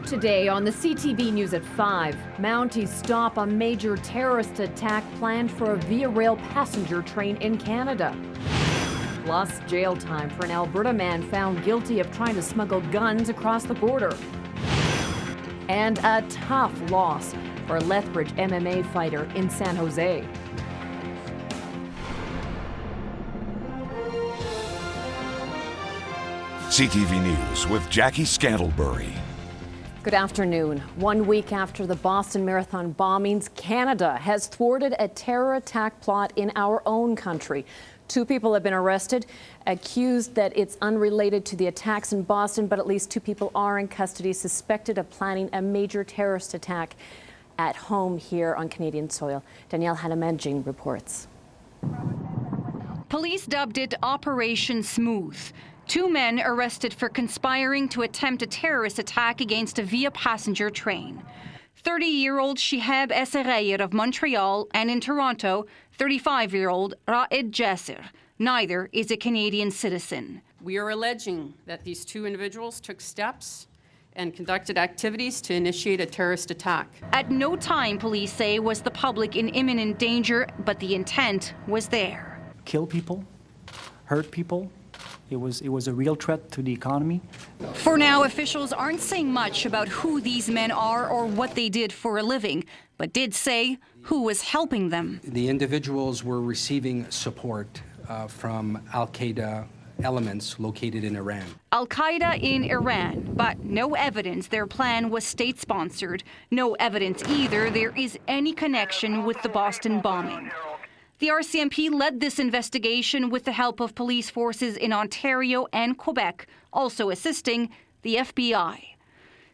Today on the CTV News at 5, Mounties stop a major terrorist attack planned for a Via Rail passenger train in Canada. Plus, jail time for an Alberta man found guilty of trying to smuggle guns across the border. And a tough loss for a Lethbridge MMA fighter in San Jose. CTV News with Jackie Scantlebury. Good afternoon. 1 week after the Boston Marathon bombings, Canada has thwarted a terror attack plot in our own country. 2 people have been arrested, accused that it's unrelated to the attacks in Boston, but at least 2 people are in custody, suspected of planning a major terrorist attack at home here on Canadian soil. Danielle Hanamanjing reports. Police dubbed it Operation Smooth. 2 men arrested for conspiring to attempt a terrorist attack against a Via passenger train. 30-year-old Shihab Esserayer of Montreal, and in Toronto, 35-year-old Raed Jasser. Neither is a Canadian citizen. We are alleging that these 2 individuals took steps and conducted activities to initiate a terrorist attack. At no time, police say, was the public in imminent danger, but the intent was there. Kill people, hurt people. It was a real threat to the economy. For now, officials aren't saying much about who these men are or what they did for a living, but did say who was helping them. The individuals were receiving support from Al-Qaeda elements located in Iran. Al-Qaeda in Iran, but no evidence their plan was state-sponsored. No evidence either there is any connection with the Boston bombing. The RCMP led this investigation with the help of police forces in Ontario and Quebec, also assisting the FBI.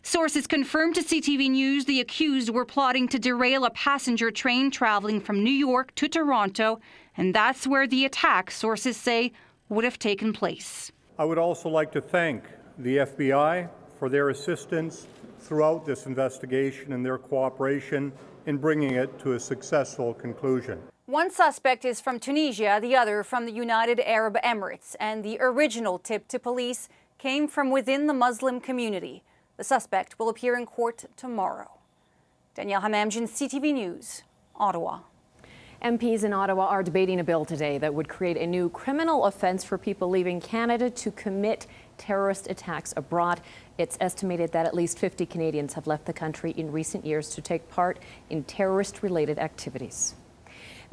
Sources confirmed to CTV News the accused were plotting to derail a passenger train traveling from New York to Toronto, and that's where the attack, sources say, would have taken place. I would also like to thank the FBI for their assistance throughout this investigation and their cooperation in bringing it to a successful conclusion. One suspect is from Tunisia, the other from the United Arab Emirates, and the original tip to police came from within the Muslim community. The suspect will appear in court tomorrow. Danielle Hamamjian, CTV News, Ottawa. MPs in Ottawa are debating a bill today that would create a new criminal offence for people leaving Canada to commit terrorist attacks abroad. It's estimated that at least 50 Canadians have left the country in recent years to take part in terrorist-related activities.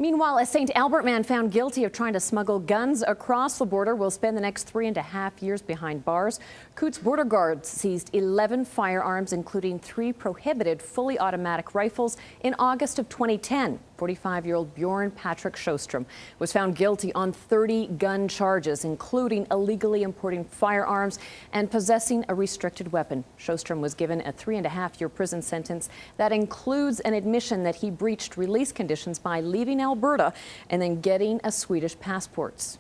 Meanwhile, a St. Albert man found guilty of trying to smuggle guns across the border will spend the next 3.5 years behind bars. Cootes Border Guards seized 11 firearms, including 3 prohibited fully automatic rifles, in August of 2010. 45-year-old Bjorn Patrick Sjostrom was found guilty on 30 gun charges, including illegally importing firearms and possessing a restricted weapon. Sjostrom was given a 3.5-year prison sentence that includes an admission that he breached release conditions by leaving Alberta and then getting a Swedish passport.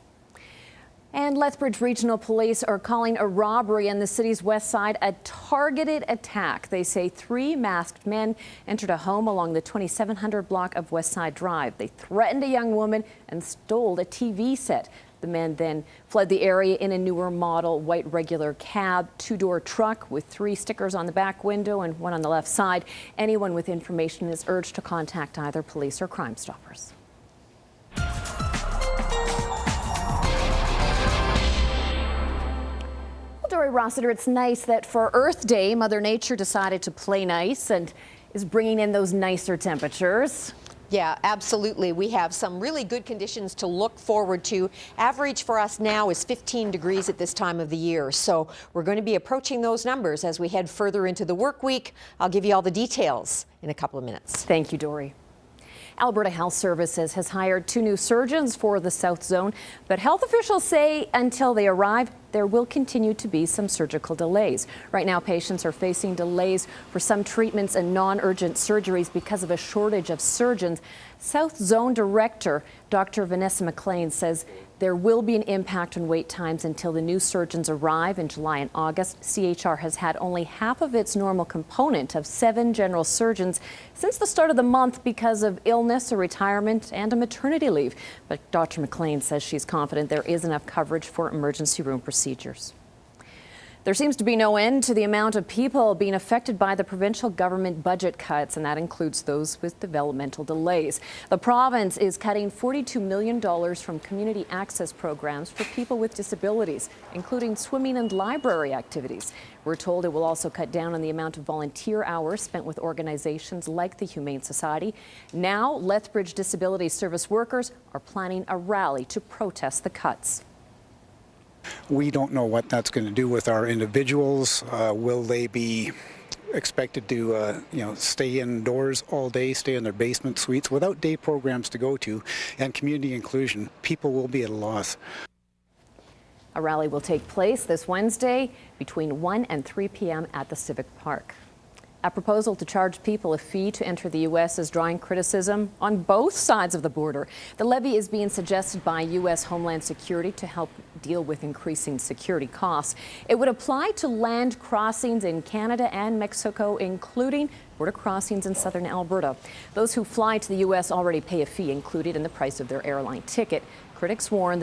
And Lethbridge Regional Police are calling a robbery in the city's west side a targeted attack. They say 3 masked men entered a home along the 2700 block of West Side Drive. They threatened a young woman and stole a TV set. The men then fled the area in a newer model white regular cab, 2-door truck with 3 stickers on the back window and 1 on the left side. Anyone with information is urged to contact either police or Crime Stoppers. Dory Rossiter, it's nice that for Earth Day, Mother Nature decided to play nice and is bringing in those nicer temperatures. Yeah, absolutely. We have some really good conditions to look forward to. Average for us now is 15 degrees at this time of the year. So we're going to be approaching those numbers as we head further into the work week. I'll give you all the details in a couple of minutes. Thank you, Dory. Alberta Health Services has hired 2 new surgeons for the South Zone, but health officials say until they arrive, there will continue to be some surgical delays. Right now, patients are facing delays for some treatments and non-urgent surgeries because of a shortage of surgeons. South Zone Director Dr. Vanessa McLean says there will be an impact on wait times until the new surgeons arrive in July and August. CHR has had only half of its normal complement of 7 general surgeons since the start of the month because of illness, a retirement, and a maternity leave. But Dr. McLean says she's confident there is enough coverage for emergency room procedures. There seems to be no end to the amount of people being affected by the provincial government budget cuts, and that includes those with developmental delays. The province is cutting $42 million from community access programs for people with disabilities, including swimming and library activities. We're told it will also cut down on the amount of volunteer hours spent with organizations like the Humane Society. Now, Lethbridge disability service workers are planning a rally to protest the cuts. We don't know what that's going to do with our individuals. Will they be expected to stay indoors all day, stay in their basement suites without day programs to go to, and community inclusion? People will be at a loss. A rally will take place this Wednesday between 1 and 3 p.m. at the Civic Park. A proposal to charge people a fee to enter the U.S. is drawing criticism on both sides of the border. The levy is being suggested by U.S. Homeland Security to help deal with increasing security costs. It would apply to land crossings in Canada and Mexico, including border crossings in southern Alberta. Those who fly to the U.S. already pay a fee included in the price of their airline ticket. Critics warn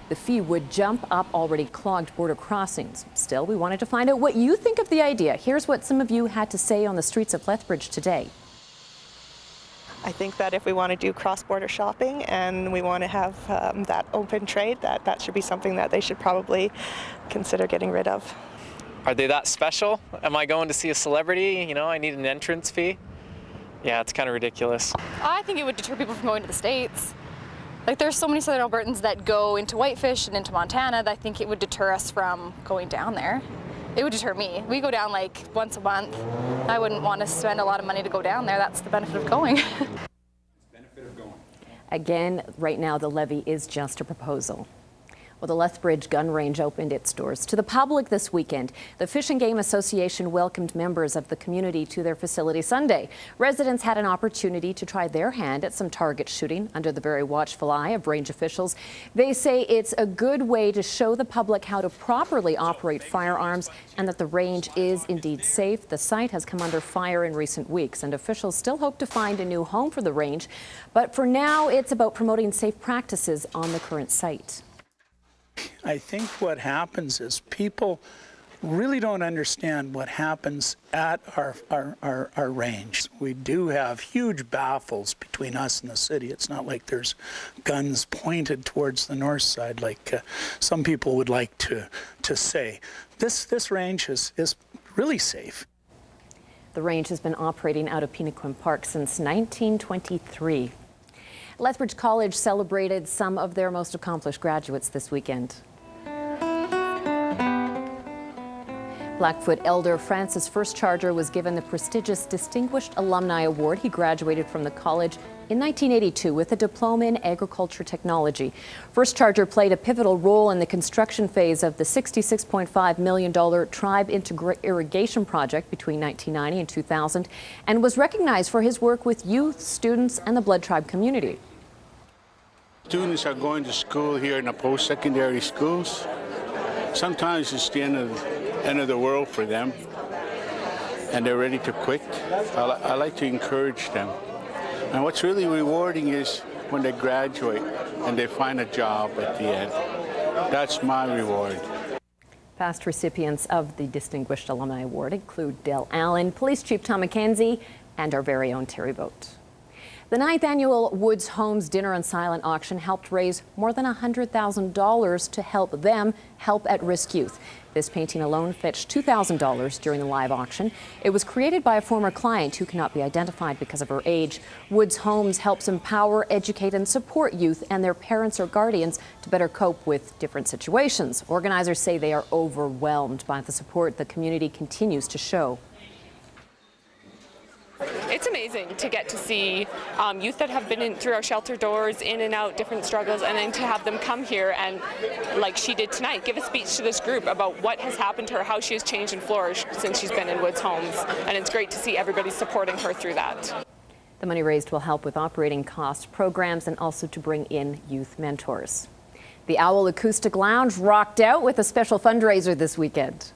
the fee would jump up already clogged border crossings. Still, we wanted to find out what you think of the idea. Here's what some of you had to say on the streets of Lethbridge today. I think that if we want to do cross-border shopping and we want to have that open trade, that should be something that they should probably consider getting rid of. Are they that special? Am I going to see a celebrity? I need an entrance fee? Yeah, it's kind of ridiculous. I think it would deter people from going to the States. Like, there's so many Southern Albertans that go into Whitefish and into Montana that I think it would deter us from going down there. It would deter me. We go down like once a month. I wouldn't want to spend a lot of money to go down there. That's the benefit of going. Again, right now the levy is just a proposal. Well, the Lethbridge gun range opened its doors to the public this weekend. The Fish and Game Association welcomed members of the community to their facility Sunday. Residents had an opportunity to try their hand at some target shooting under the very watchful eye of range officials. They say it's a good way to show the public how to properly operate firearms and that the range is indeed safe. The site has come under fire in recent weeks, and officials still hope to find a new home for the range. But for now, it's about promoting safe practices on the current site. I think what happens is people really don't understand what happens at our range. We do have huge baffles between us and the city. It's not like there's guns pointed towards the north side like some people would like to say. This range is really safe. The range has been operating out of Penequin Park since 1923. Lethbridge College celebrated some of their most accomplished graduates this weekend. Blackfoot elder Francis First Charger was given the prestigious Distinguished Alumni Award. He graduated from the college in 1982 with a diploma in agriculture technology. First Charger played a pivotal role in the construction phase of the $66.5 million Tribe Irrigation Project between 1990 and 2000 and was recognized for his work with youth, students, and the Blood Tribe community. Students are going to school here in the post-secondary schools. Sometimes it's the end of the world for them, and they're ready to quit. I like to encourage them. And what's really rewarding is when they graduate and they find a job at the end. That's my reward. Past recipients of the Distinguished Alumni Award include Dale Allen, Police Chief Tom McKenzie, and our very own Terry Boat. The 9th annual Woods Homes Dinner and Silent Auction helped raise more than $100,000 to help them help at-risk youth. This painting alone fetched $2,000 during the live auction. It was created by a former client who cannot be identified because of her age. Woods Homes helps empower, educate, and support youth and their parents or guardians to better cope with different situations. Organizers say they are overwhelmed by the support the community continues to show. It's amazing to get to see youth that have been in through our shelter doors, in and out, different struggles, and then to have them come here and, like she did tonight, give a speech to this group about what has happened to her, how she has changed and flourished since she's been in Woods Homes. And it's great to see everybody supporting her through that. The money raised will help with operating cost programs and also to bring in youth mentors. The Owl Acoustic Lounge rocked out with a special fundraiser this weekend.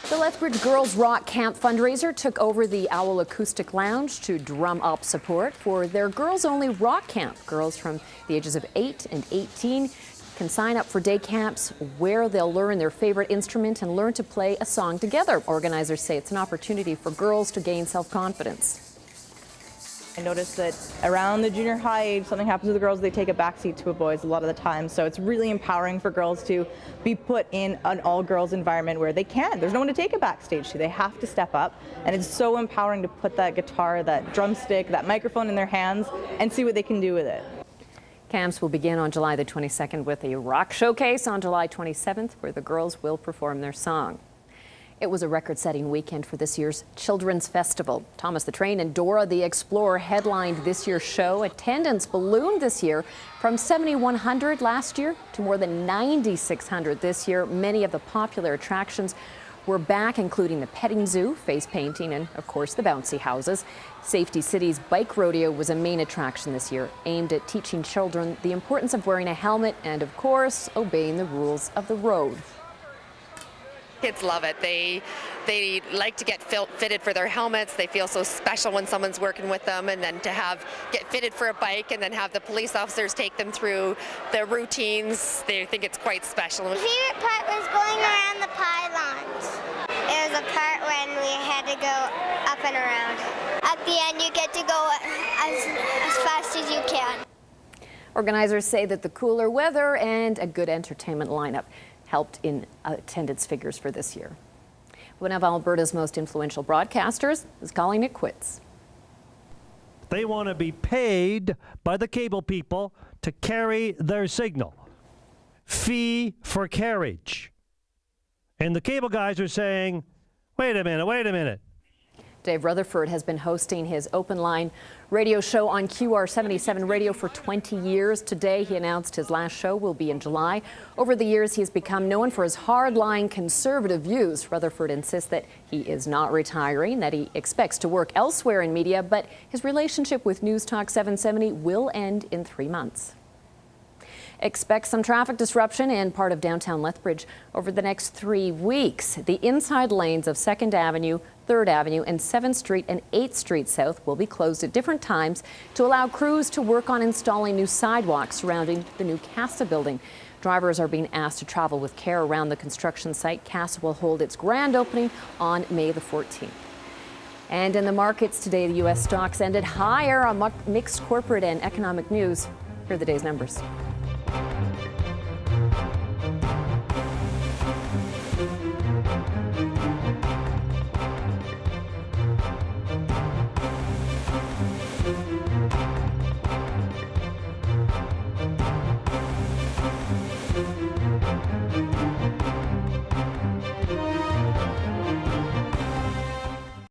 The Lethbridge Girls Rock Camp fundraiser took over the Owl Acoustic Lounge to drum up support for their girls-only rock camp. Girls from the ages of 8 and 18 can sign up for day camps where they'll learn their favorite instrument and learn to play a song together. Organizers say it's an opportunity for girls to gain self-confidence. I noticed that around the junior high age, something happens with the girls, they take a backseat to boys a lot of the time. So it's really empowering for girls to be put in an all-girls environment where they can. There's no one to take a backstage to. They have to step up. And it's so empowering to put that guitar, that drumstick, that microphone in their hands and see what they can do with it. Camps will begin on July the 22nd with a rock showcase on July 27th where the girls will perform their song. It was a record-setting weekend for this year's Children's Festival. Thomas the Train and Dora the Explorer headlined this year's show. Attendance ballooned this year from 7,100 last year to more than 9,600 this year. Many of the popular attractions were back, including the petting zoo, face painting, and of course the bouncy houses. Safety City's bike rodeo was a main attraction this year, aimed at teaching children the importance of wearing a helmet and, of course, obeying the rules of the road. Kids love it. They like to get fitted for their helmets. They feel so special when someone's working with them, and then to get fitted for a bike and then have the police officers take them through the routines. They think it's quite special. My favorite part was going around the pylons. It was a part when we had to go up and around. At the end, you get to go as fast as you can. Organizers say that the cooler weather and a good entertainment lineup helped in attendance figures for this year. One of Alberta's most influential broadcasters is calling it quits. They want to be paid by the cable people to carry their signal. Fee for carriage. And the cable guys are saying, wait a minute. Dave Rutherford has been hosting his open line radio show on QR77 radio for 20 years. Today, he announced his last show will be in July. Over the years, he has become known for his hard-line conservative views. Rutherford insists that he is not retiring, that he expects to work elsewhere in media, but his relationship with News Talk 770 will end in 3 months. Expect some traffic disruption in part of downtown Lethbridge over the next 3 weeks. The inside lanes of 2nd Avenue, 3rd Avenue, and 7th Street and 8th Street South will be closed at different times to allow crews to work on installing new sidewalks surrounding the new CASA building. Drivers are being asked to travel with care around the construction site. CASA will hold its grand opening on May the 14th. And in the markets today, the U.S. stocks ended higher on mixed corporate and economic news. Here are the day's numbers.